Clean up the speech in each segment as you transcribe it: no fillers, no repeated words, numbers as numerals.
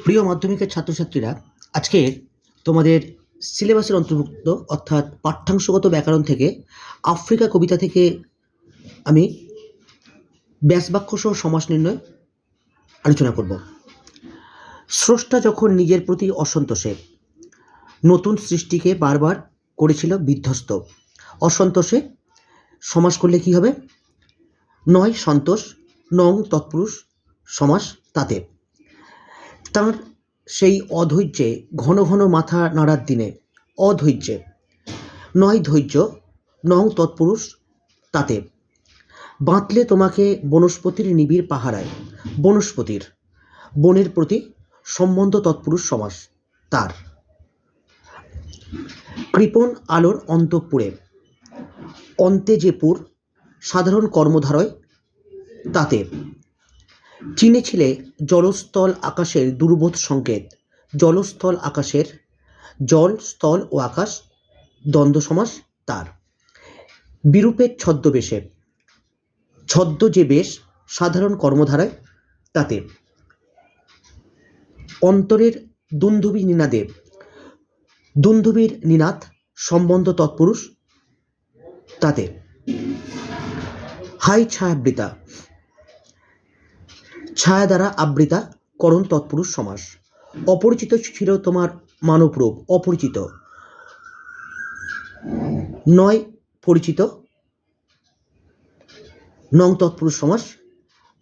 প্রিয় মাধ্যমিকের ছাত্রছাত্রীরা, আজকে তোমাদের সিলেবাসের অন্তর্ভুক্ত অর্থাৎ পাঠ্যাংশগত ব্যাকরণ থেকে আফ্রিকা কবিতা থেকে আমি ব্যাসবাক্য সহ সমাস নির্ণয় আলোচনা করব। স্রষ্টা যখন নিজের প্রতি অসন্তোষে নতুন সৃষ্টিকে বারবার করেছিল বিধ্বস্ত, অসন্তোষে সমাস করলে কি হবে? নয় সন্তোষ, নং তৎপুরুষ সমাস তাতে। তাঁর সেই অধৈর্যে ঘন ঘন মাথা নাড়ার দিনে অধৈর্যে, নয় ধৈর্য, নং তৎপুরুষ তাতে। বাঁধলে তোমাকে বনস্পতির নিবিড় পাহারায়, বনস্পতির, বনের প্রতি সম্বন্ধ তৎপুরুষ সমাস তার। কৃপণ আলোর অন্তঃপুরে, অন্তে যে পুর সাধারণ কর্মধারয় তাতে। চিনেছিলে জলস্থল আকাশের দুর্বোধ সংকেত, জলস্থল আকাশের, জল স্থল ও আকাশ দ্বন্দ্ব সমাস তার। বিরূপের ছদ্মবেশে, ছদ্ম যে বেশ সাধারণ কর্মধারায় তাতে। অন্তরের দুন্দুবি নিনাদে, দুন্দুবির নিনাদ সম্বন্ধ তৎপুরুষ তাতে। হাই ছায়াবৃতা, ছায়া দ্বারা আবৃতা করণ তৎপুরুষ সমাস। অপরিচিত ছিল তোমার মানবরূপ, অপরিচিত, নয় পরিচিত, নং তৎপুরুষ সমাস।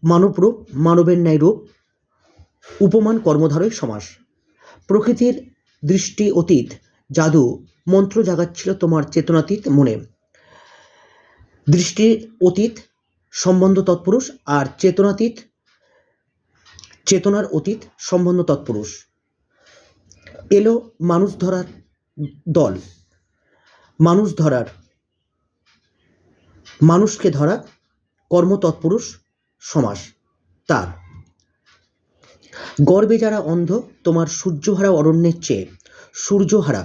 মানবরূপ, মানবের ন্যায় রূপ, উপমান কর্মধারয় সমাস। প্রকৃতির দৃষ্টি অতীত জাদু মন্ত্র জাগাচ্ছিল তোমার চেতনাতীত মনে। দৃষ্টি অতীত সম্বন্ধ তৎপুরুষ, আর চেতনাতীত, চেতনার অতীত সম্বন্ধ তৎপুরুষ। এলো মানুষ ধরার দল, মানুষ ধরার, মানুষকে ধরা কর্ম তৎপুরুষ সমাস তার। গর্বে যারা অন্ধ তোমার সূর্যহারা অরণ্যের চেয়ে, সূর্যহারা,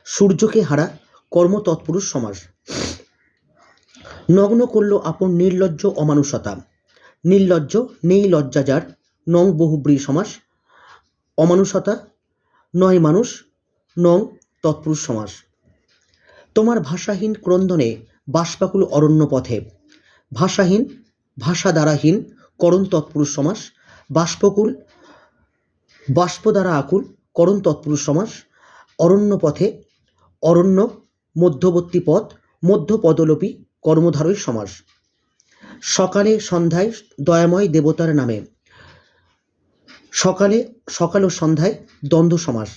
সূর্যকে হারা কর্ম তৎপুরুষ সমাস। নগ্ন করল আপন নির্লজ্জ অমানুষতা, নির্লজ্জ নেই লজ্জা যার, নং বহুব্রী সমাস। অমানুষতা, নয় মানুষ, নং তৎপুরুষ সমাস। তোমার ভাষাহীন ক্রন্দনে বাষ্পাকুল অরণ্য পথে, ভাষাহীন, ভাষা দ্বারাহীন করণ তৎপুরুষ সমাস। বাষ্পকুল, বাষ্প দ্বারা আকুল করণ তৎপুরুষ সমাস। অরণ্য পথে, অরণ্য মধ্যবর্তী পথ, মধ্য পদলোপী কর্মধারয় সমাস। সকালে সন্ধ্যায় দয়াময় দেবতার নামে, সকালে, সকাল ও সন্ধ্যায় দ্বন্দ্ব সমাস।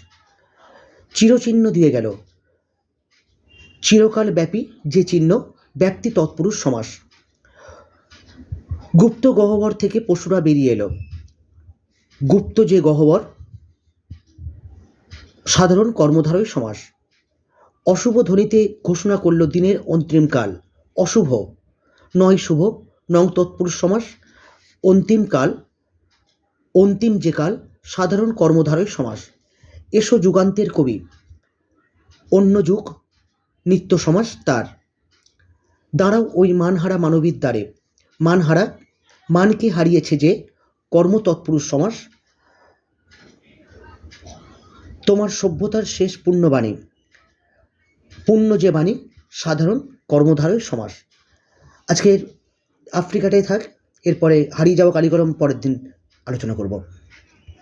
চিরচিহ্ন দিয়ে গেল, চিরকাল ব্যাপী যে চিহ্ন ব্যক্তি তৎপুরুষ সমাস। গুপ্ত গহ্বর থেকে পশুরা বেরিয়ে এলো, গুপ্ত যে গহ্বর সাধারণ কর্মধারয় সমাস। অশুভ ধ্বনিতে ঘোষণা করল দিনের অন্তিমকাল, অশুভ, নয় শুভ, নং তৎপুরুষ সমাস। অন্তিমকাল, অন্তিম যে কাল সাধারণ কর্মধারয় সমাস। এসো যুগান্তের কবি, অন্য যুগ নিত্য সমাস তার। দাঁড়াও ওই মানহারা মানবীর দ্বারে, মানহারা, মানকে হারিয়েছে যে কর্ম তৎপুরুষ সমাস। তোমার সভ্যতার শেষ পুণ্যবাণী, পুণ্য যে বাণী সাধারণ কর্মধারয় সমাস। আজকের আফ্রিকাটাই থাক, এরপরে হারিয়ে যাওয়া কারিগরম পরের দিন আলোচনা করব।